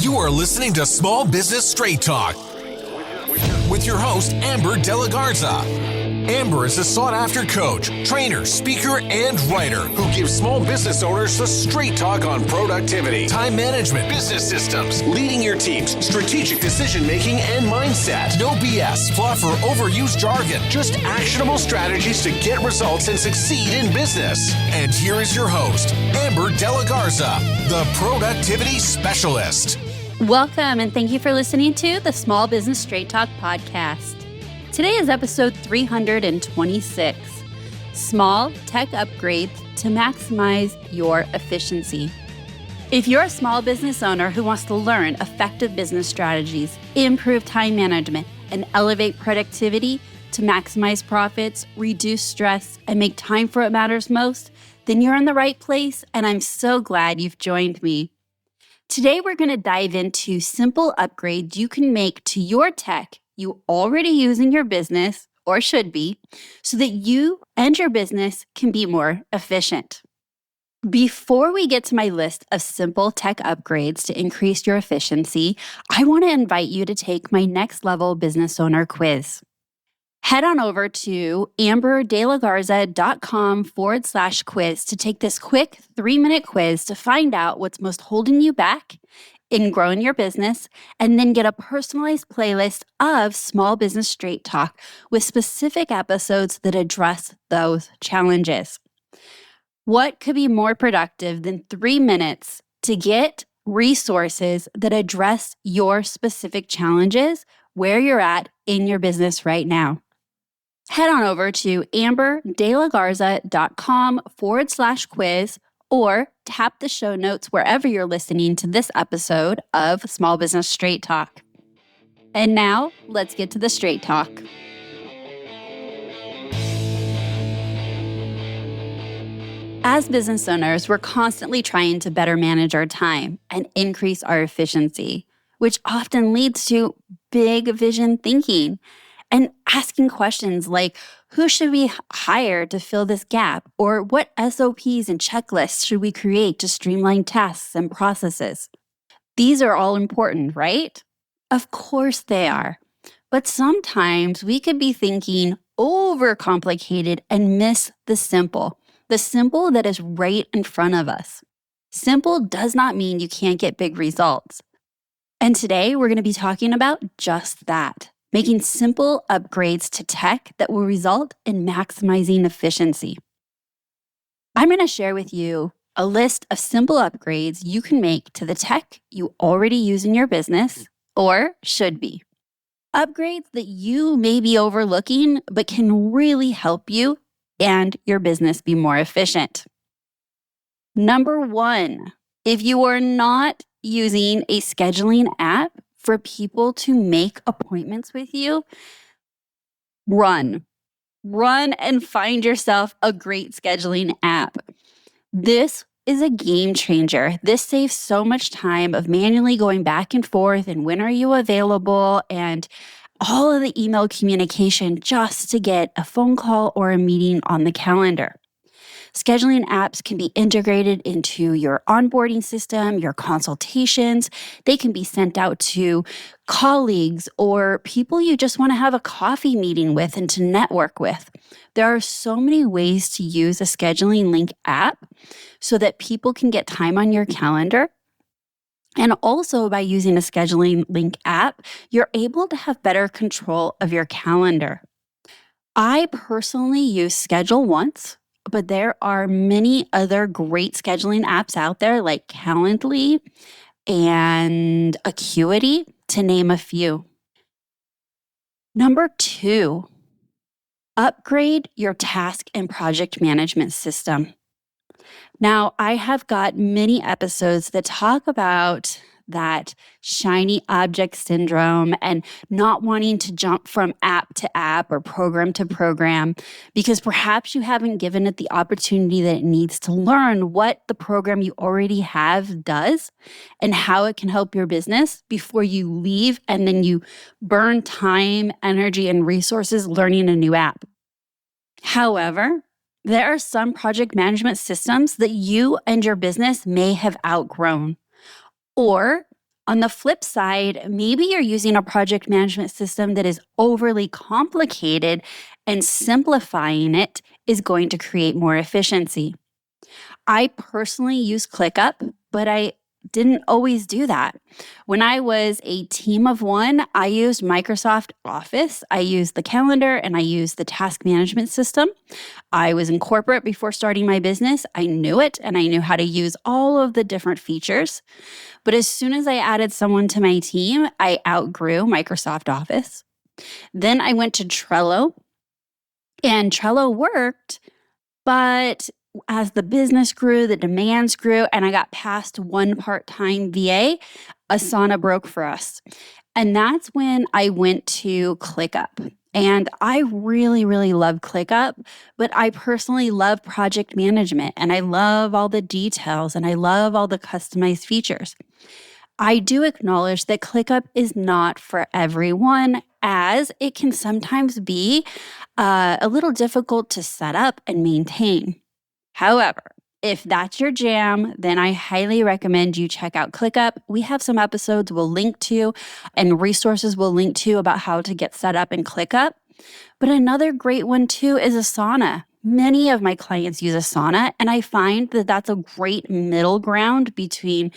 You are listening to Small Business Straight Talk with your host, Amber De La Garza. Amber is a sought-after coach, trainer, speaker, and writer who gives small business owners the straight talk on productivity, time management, business systems, leading your teams, strategic decision-making, and mindset. No BS, fluff, or overused jargon. Just actionable strategies to get results and succeed in business. And here is your host, Amber De La Garza, the productivity specialist. Welcome, and thank you for listening to the Small Business Straight Talk podcast. Today is episode 326, Small Tech Upgrades to Maximize Your Efficiency. If you're a small business owner who wants to learn effective business strategies, improve time management, and elevate productivity to maximize profits, reduce stress, and make time for what matters most, then you're in the right place, and I'm so glad you've joined me. Today, we're going to dive into simple upgrades you can make to your tech you already use in your business, or should be, so that you and your business can be more efficient. Before we get to my list of simple tech upgrades to increase your efficiency, I want to invite you to take my next level business owner quiz. Head on over to amberdelagarza.com/quiz to take this quick 3-minute quiz to find out what's most holding you back in growing your business, and then get a personalized playlist of Small Business Straight Talk with specific episodes that address those challenges. What could be more productive than 3 minutes to get resources that address your specific challenges where you're at in your business right now? Head on over to amberdelagarza.com/quiz or tap the show notes wherever you're listening to this episode of Small Business Straight Talk. And now, let's get to the straight talk. As business owners, we're constantly trying to better manage our time and increase our efficiency, which often leads to big vision thinking and asking questions like, who should we hire to fill this gap? Or what SOPs and checklists should we create to streamline tasks and processes? These are all important, right? Of course they are. But sometimes we could be thinking overcomplicated and miss the simple that is right in front of us. Simple does not mean you can't get big results. And today we're going to be talking about just that. Making simple upgrades to tech that will result in maximizing efficiency. I'm going to share with you a list of simple upgrades you can make to the tech you already use in your business, or should be. Upgrades that you may be overlooking, but can really help you and your business be more efficient. Number 1, if you are not using a scheduling app for people to make appointments with you, run and find yourself a great scheduling app. This is a game changer. This saves so much time of manually going back and forth and when are you available and all of the email communication just to get a phone call or a meeting on the calendar. Scheduling apps can be integrated into your onboarding system, your consultations. They can be sent out to colleagues or people you just want to have a coffee meeting with and to network with. There are so many ways to use a scheduling link app so that people can get time on your calendar. And also by using a scheduling link app, you're able to have better control of your calendar. I personally use Schedule Once, but there are many other great scheduling apps out there like Calendly and Acuity, to name a few. Number 2, upgrade your task and project management system. Now, I have got many episodes that talk about that shiny object syndrome and not wanting to jump from app to app or program to program because perhaps you haven't given it the opportunity that it needs to learn what the program you already have does and how it can help your business before you leave and then you burn time, energy, and resources learning a new app. However, there are some project management systems that you and your business may have outgrown. Or On the flip side, maybe you're using a project management system that is overly complicated, and simplifying it is going to create more efficiency. I personally use ClickUp, but I didn't always do that. When I was a team of one, I used Microsoft Office, I used the calendar, and I used the task management system. I was in corporate before starting my business. I knew it and I knew how to use all of the different features. But as soon as I added someone to my team, I outgrew Microsoft Office. Then I went to Trello, and Trello worked, but as the business grew, the demands grew, and I got past one part-time VA, Asana broke for us. And that's when I went to ClickUp. And I really, really love ClickUp, but I personally love project management and I love all the details and I love all the customized features. I do acknowledge that ClickUp is not for everyone, as it can sometimes be a little difficult to set up and maintain. However, if that's your jam, then I highly recommend you check out ClickUp. We have some episodes we'll link to and resources we'll link to about how to get set up in ClickUp. But another great one too is Asana. Many of my clients use Asana, and I find that that's a great middle ground between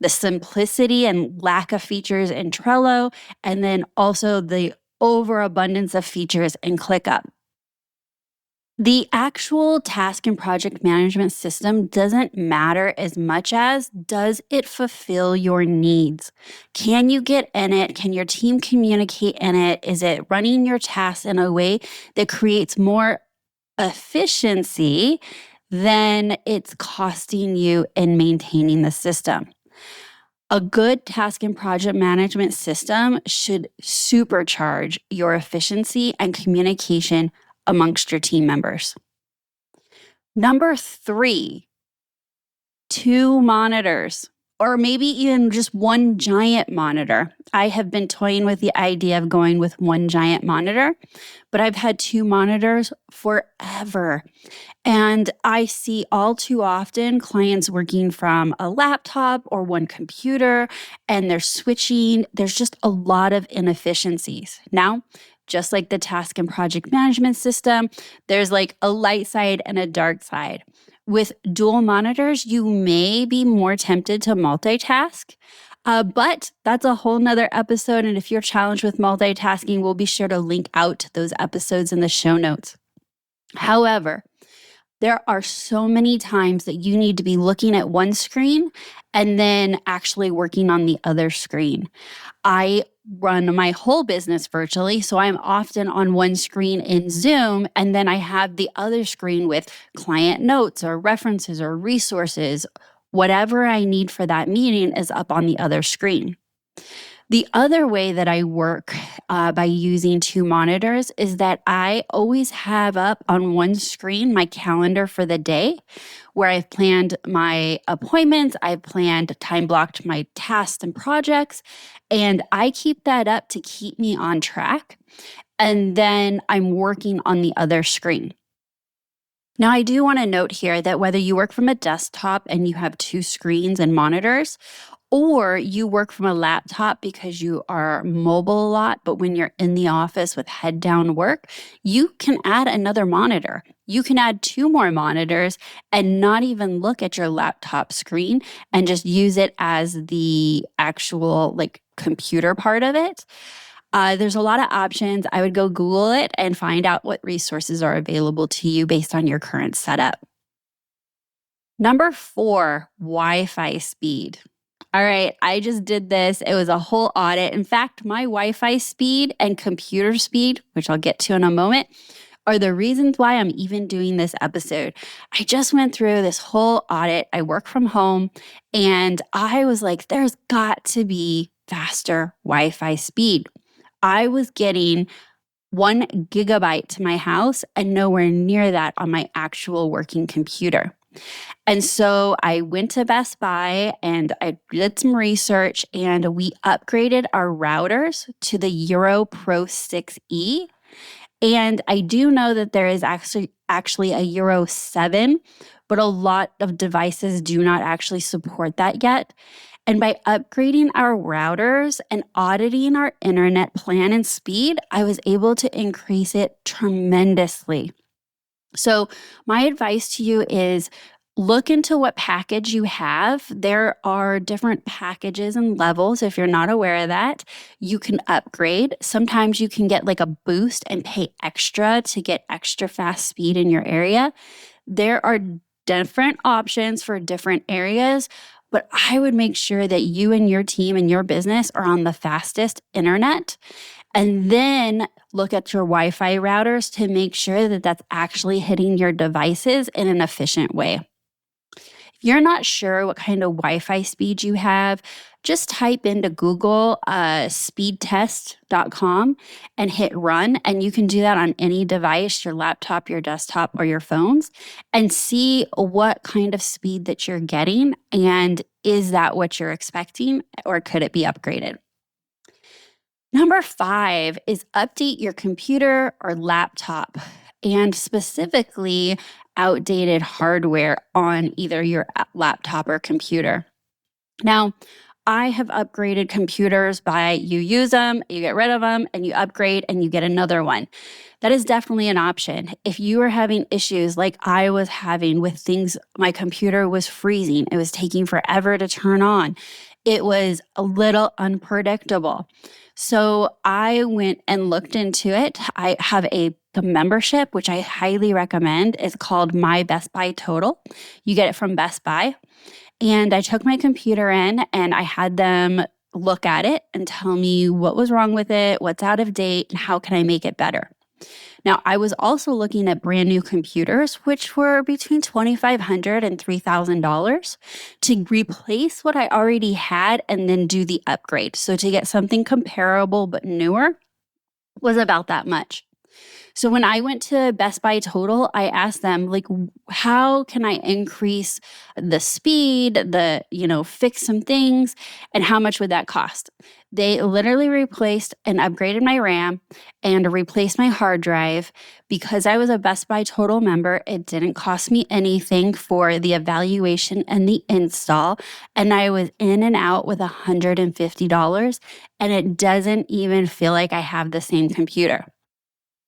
the simplicity and lack of features in Trello, and then also the overabundance of features in ClickUp. The actual task and project management system doesn't matter as much as does it fulfill your needs? Can you get in it? Can your team communicate in it? Is it running your tasks in a way that creates more efficiency than it's costing you in maintaining the system? A good task and project management system should supercharge your efficiency and communication amongst your team members. Number 3, 2 monitors, or maybe even just one giant monitor. I have been toying with the idea of going with one giant monitor, but I've had 2 monitors forever. And I see all too often clients working from a laptop or one computer, and they're switching. There's just a lot of inefficiencies. Now, just like the task and project management system, there's like a light side and a dark side. With dual monitors, you may be more tempted to multitask. But that's a whole nother episode. And if you're challenged with multitasking, we'll be sure to link out to those episodes in the show notes. However, there are so many times that you need to be looking at one screen and then actually working on the other screen. I run my whole business virtually, so I'm often on one screen in Zoom, and then I have the other screen with client notes or references or resources. Whatever I need for that meeting is up on the other screen. The other way that I work by using 2 monitors is that I always have up on one screen my calendar for the day, where I've planned my appointments, I've planned time blocked my tasks and projects, and I keep that up to keep me on track. And then I'm working on the other screen. Now, I do want to note here that whether you work from a desktop and you have 2 screens and monitors, or you work from a laptop because you are mobile a lot, but when you're in the office with head down work, you can add another monitor. You can add 2 more monitors and not even look at your laptop screen and just use it as the actual computer part of it. There's a lot of options. I would go Google it and find out what resources are available to you based on your current setup. Number 4, Wi-Fi speed. All right, I just did this. It was a whole audit. In fact, my Wi-Fi speed and computer speed, which I'll get to in a moment, are the reasons why I'm even doing this episode. I just went through this whole audit. I work from home, and I was like, there's got to be faster Wi-Fi speed. I was getting 1 gigabyte to my house and nowhere near that on my actual working computer. And so I went to Best Buy and I did some research, and we upgraded our routers to the Euro Pro 6E. And I do know that there is actually a Euro 7, but a lot of devices do not actually support that yet. And by upgrading our routers and auditing our internet plan and speed, I was able to increase it tremendously. So, my advice to you is look into what package you have. There are different packages and levels. If you're not aware of that, you can upgrade. Sometimes you can get like a boost and pay extra to get extra fast speed in your area. There are different options for different areas, but I would make sure that you and your team and your business are on the fastest internet. And then look at your Wi-Fi routers to make sure that that's actually hitting your devices in an efficient way. If you're not sure what kind of Wi-Fi speed you have, just type into Google speedtest.com and hit run. And you can do that on any device, your laptop, your desktop, or your phones, and see what kind of speed that you're getting. And is that what you're expecting, or could it be upgraded? Number 5 is update your computer or laptop, and specifically outdated hardware on either your laptop or computer. Now, I have upgraded computers by you use them, you get rid of them, and you upgrade and you get another one. That is definitely an option. If you are having issues like I was having with things, my computer was freezing, it was taking forever to turn on, it was a little unpredictable. So I went and looked into it. I have a membership, which I highly recommend. It's called My Best Buy Total. You get it from Best Buy. And I took my computer in and I had them look at it and tell me what was wrong with it, what's out of date, and how can I make it better. Now, I was also looking at brand new computers, which were between $2,500 and $3,000 to replace what I already had and then do the upgrade. So to get something comparable but newer was about that much. So when I went to Best Buy Total, I asked them, like, how can I increase the speed, fix some things, and how much would that cost? They literally replaced and upgraded my RAM and replaced my hard drive. Because I was a Best Buy Total member, it didn't cost me anything for the evaluation and the install. And I was in and out with $150, and it doesn't even feel like I have the same computer.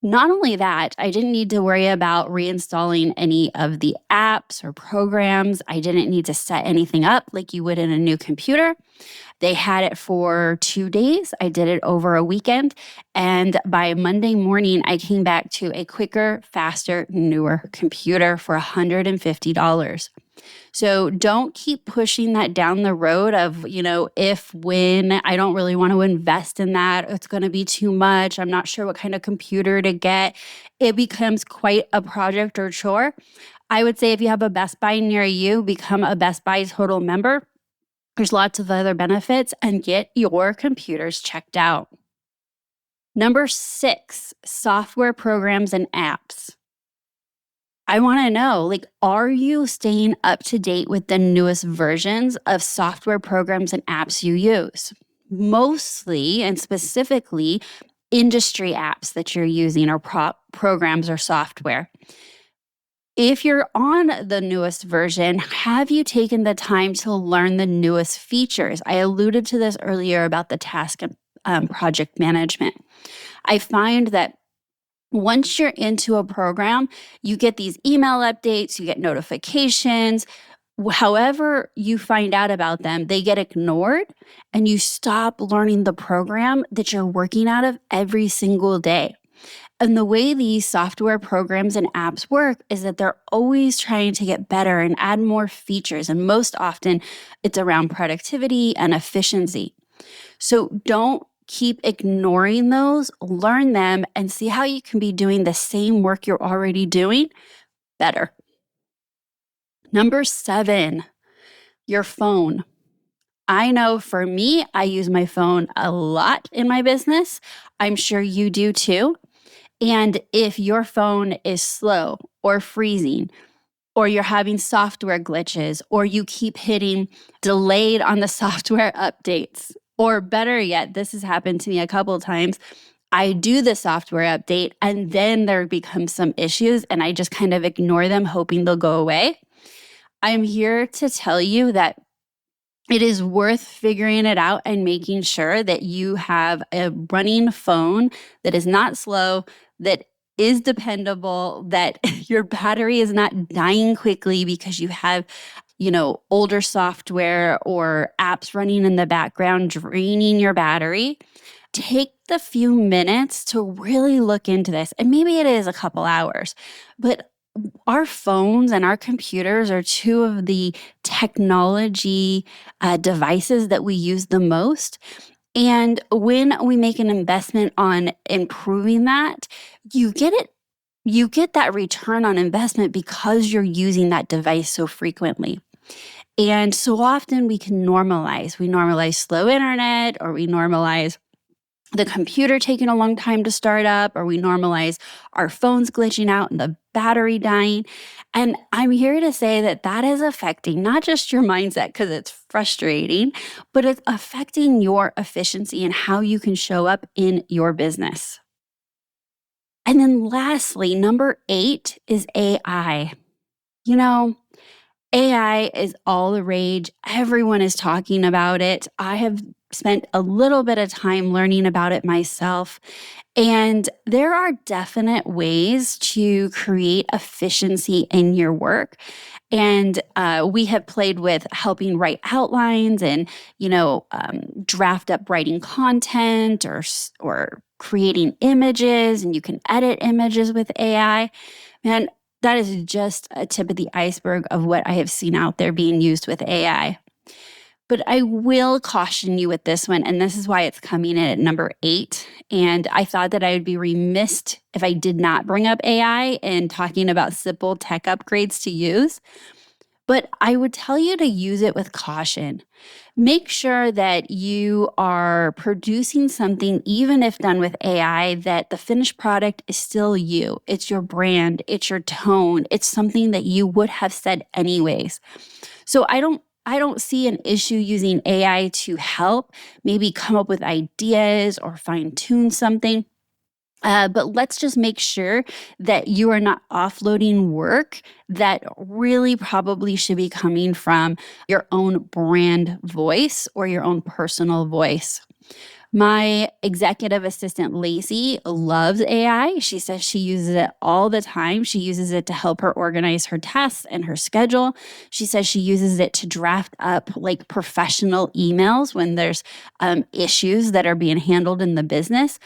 Not only that, I didn't need to worry about reinstalling any of the apps or programs. I didn't need to set anything up like you would in a new computer. They had it for 2 days. I did it over a weekend. And by Monday morning, I came back to a quicker, faster, newer computer for $150. So don't keep pushing that down the road of, when I don't really want to invest in that, it's going to be too much. I'm not sure what kind of computer to get. It becomes quite a project or chore. I would say if you have a Best Buy near you, become a Best Buy Total member. There's lots of other benefits, and get your computers checked out. Number 6, software programs and apps. I want to know, are you staying up to date with the newest versions of software programs and apps you use? Mostly and specifically industry apps that you're using, or programs or software. If you're on the newest version, have you taken the time to learn the newest features? I alluded to this earlier about the task and project management. I find that once you're into a program, you get these email updates, you get notifications. However you find out about them, they get ignored, and you stop learning the program that you're working out of every single day. And the way these software programs and apps work is that they're always trying to get better and add more features. And most often, it's around productivity and efficiency. So don't keep ignoring those, learn them, and see how you can be doing the same work you're already doing better. Number 7, your phone. I know for me, I use my phone a lot in my business. I'm sure you do too. And if your phone is slow or freezing, or you're having software glitches, or you keep hitting delayed on the software updates, or better yet, this has happened to me a couple of times, I do the software update and then there becomes some issues and I just kind of ignore them, hoping they'll go away. I'm here to tell you that It is worth figuring it out and making sure that you have a running phone that is not slow, that is dependable, that your battery is not dying quickly because you have, older software or apps running in the background draining your battery. Take the few minutes to really look into this. And maybe it is a couple hours, but our phones and our computers are two of the technology devices that we use the most. And when we make an investment on improving that, you get it. You get that return on investment because you're using that device so frequently. And so often we can normalize. We normalize slow internet, or we normalize the computer taking a long time to start up, or we normalize our phones glitching out and the battery dying. And I'm here to say that that is affecting not just your mindset because it's frustrating, but it's affecting your efficiency and how you can show up in your business. And then lastly, number 8 is AI. AI is all the rage. Everyone is talking about it. I have spent a little bit of time learning about it myself. And there are definite ways to create efficiency in your work. And we have played with helping write outlines and, draft up writing content or creating images, and you can edit images with AI. Man, that is just a tip of the iceberg of what I have seen out there being used with AI. But I will caution you with this one, and this is why it's coming in at number 8. And I thought that I would be remiss if I did not bring up AI and talking about simple tech upgrades to use. But I would tell you to use it with caution. Make sure that you are producing something, even if done with AI, that the finished product is still you. It's your brand, it's your tone, it's something that you would have said anyways. So I don't see an issue using AI to help maybe come up with ideas or fine tune something. But let's just make sure that you are not offloading work that really probably should be coming from your own brand voice or your own personal voice. My executive assistant, Lacey, loves AI. She says she uses it all the time. She uses it to help her organize her tasks and her schedule. She says she uses it to draft up like professional emails when there's issues that are being handled in the business.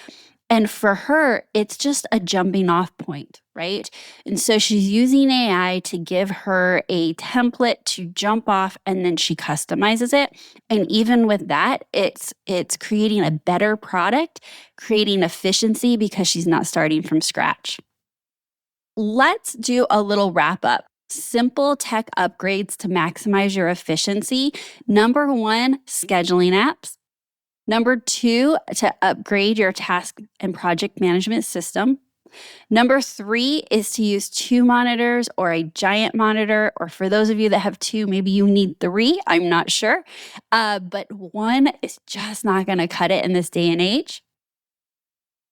And for her, it's just a jumping off point, right? And so she's using AI to give her a template to jump off, and then she customizes it. And even with that, it's creating a better product, creating efficiency because she's not starting from scratch. Let's do a little wrap up. Simple tech upgrades to maximize your efficiency. Number 1, scheduling apps. Number 2, to upgrade your task and project management system. Number 3 is to use 2 monitors or a giant monitor, or for those of you that have 2, maybe you need 3. I'm not sure. But 1 is just not going to cut it in this day and age.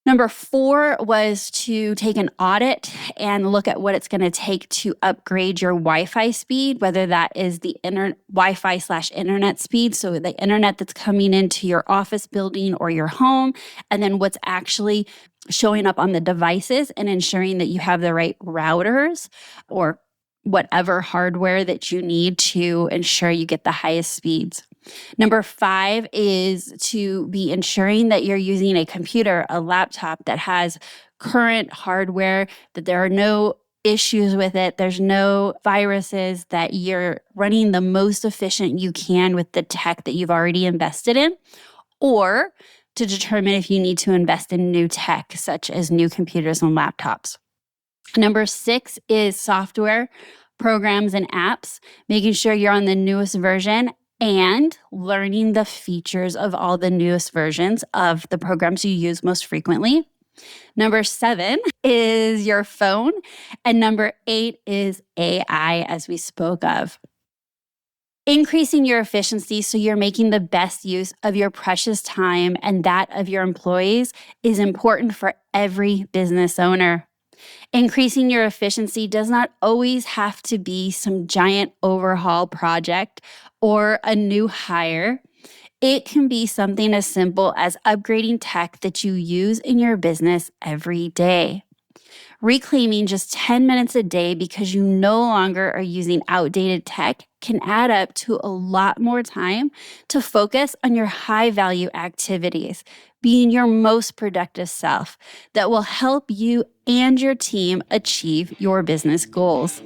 Number 4 was to take an audit and look at what it's going to take to upgrade your Wi-Fi speed, whether that is the Wi-Fi/internet speed, so the internet that's coming into your office building or your home, and then what's actually showing up on the devices, and ensuring that you have the right routers or whatever hardware that you need to ensure you get the highest speeds. Number 5 is to be ensuring that you're using a computer, a laptop that has current hardware, that there are no issues with it, there's no viruses, that you're running the most efficient you can with the tech that you've already invested in, or to determine if you need to invest in new tech, such as new computers and laptops. Number 6 is software, programs, and apps, making sure you're on the newest version and learning the features of all the newest versions of the programs you use most frequently. Number 7 is your phone. And number 8 is AI, as we spoke of. Increasing your efficiency so you're making the best use of your precious time and that of your employees is important for every business owner. Increasing your efficiency does not always have to be some giant overhaul project or a new hire. It can be something as simple as upgrading tech that you use in your business every day. Reclaiming just 10 minutes a day because you no longer are using outdated tech can add up to a lot more time to focus on your high-value activities, being your most productive self that will help you and your team achieve your business goals.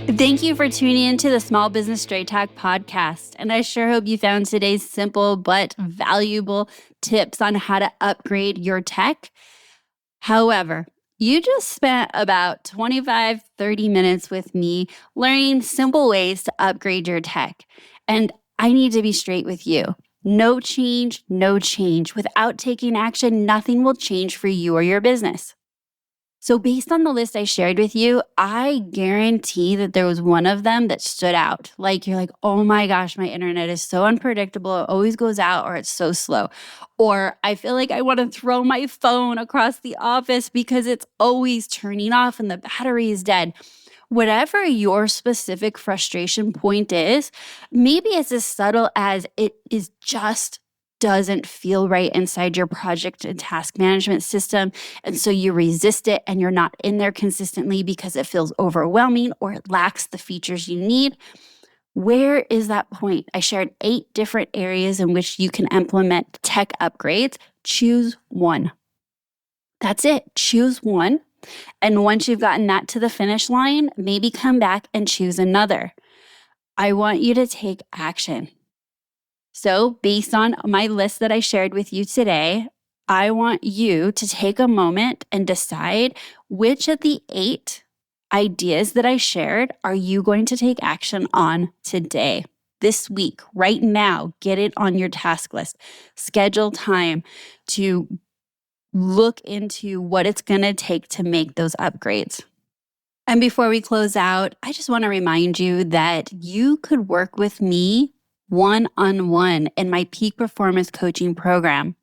Thank you for tuning into the Small Business Straight Talk podcast, and I sure hope you found today's simple but valuable tips on how to upgrade your tech. However, you just spent about 25-30 minutes with me learning simple ways to upgrade your tech, and I need to be straight with you. No change, no change. Without taking action, nothing will change for you or your business. So based on the list I shared with you, I guarantee that there was one of them that stood out. Like you're like, oh my gosh, my internet is so unpredictable. It always goes out or it's so slow. Or I feel like I want to throw my phone across the office because it's always turning off and the battery is dead. Whatever your specific frustration point is, maybe it's as subtle as it is just doesn't feel right inside your project and task management system. And so you resist it and you're not in there consistently because it feels overwhelming or it lacks the features you need. Where is that point? I shared 8 different areas in which you can implement tech upgrades. Choose one. That's it. Choose one. And once you've gotten that to the finish line, maybe come back and choose another. I want you to take action. So based on my list that I shared with you today, I want you to take a moment and decide which of the 8 ideas that I shared are you going to take action on today, this week, right now. Get it on your task list. Schedule time to look into what it's going to take to make those upgrades. And before we close out, I just want to remind you that you could work with me one-on-one in my peak performance coaching program.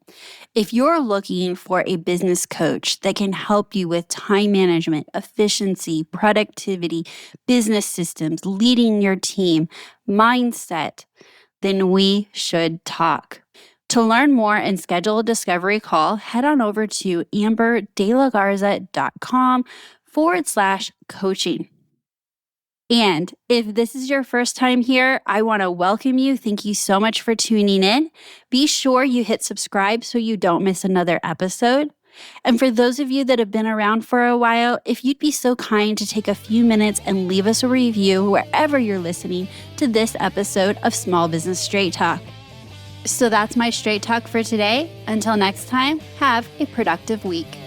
If you're looking for a business coach that can help you with time management, efficiency, productivity, business systems, leading your team, mindset, then we should talk. To learn more and schedule a discovery call, head on over to amberdelagarza.com/coaching. And if this is your first time here, I want to welcome you. Thank you so much for tuning in. Be sure you hit subscribe so you don't miss another episode. And for those of you that have been around for a while, if you'd be so kind to take a few minutes and leave us a review wherever you're listening to this episode of Small Business Straight Talk. So that's my straight talk for today. Until next time, have a productive week.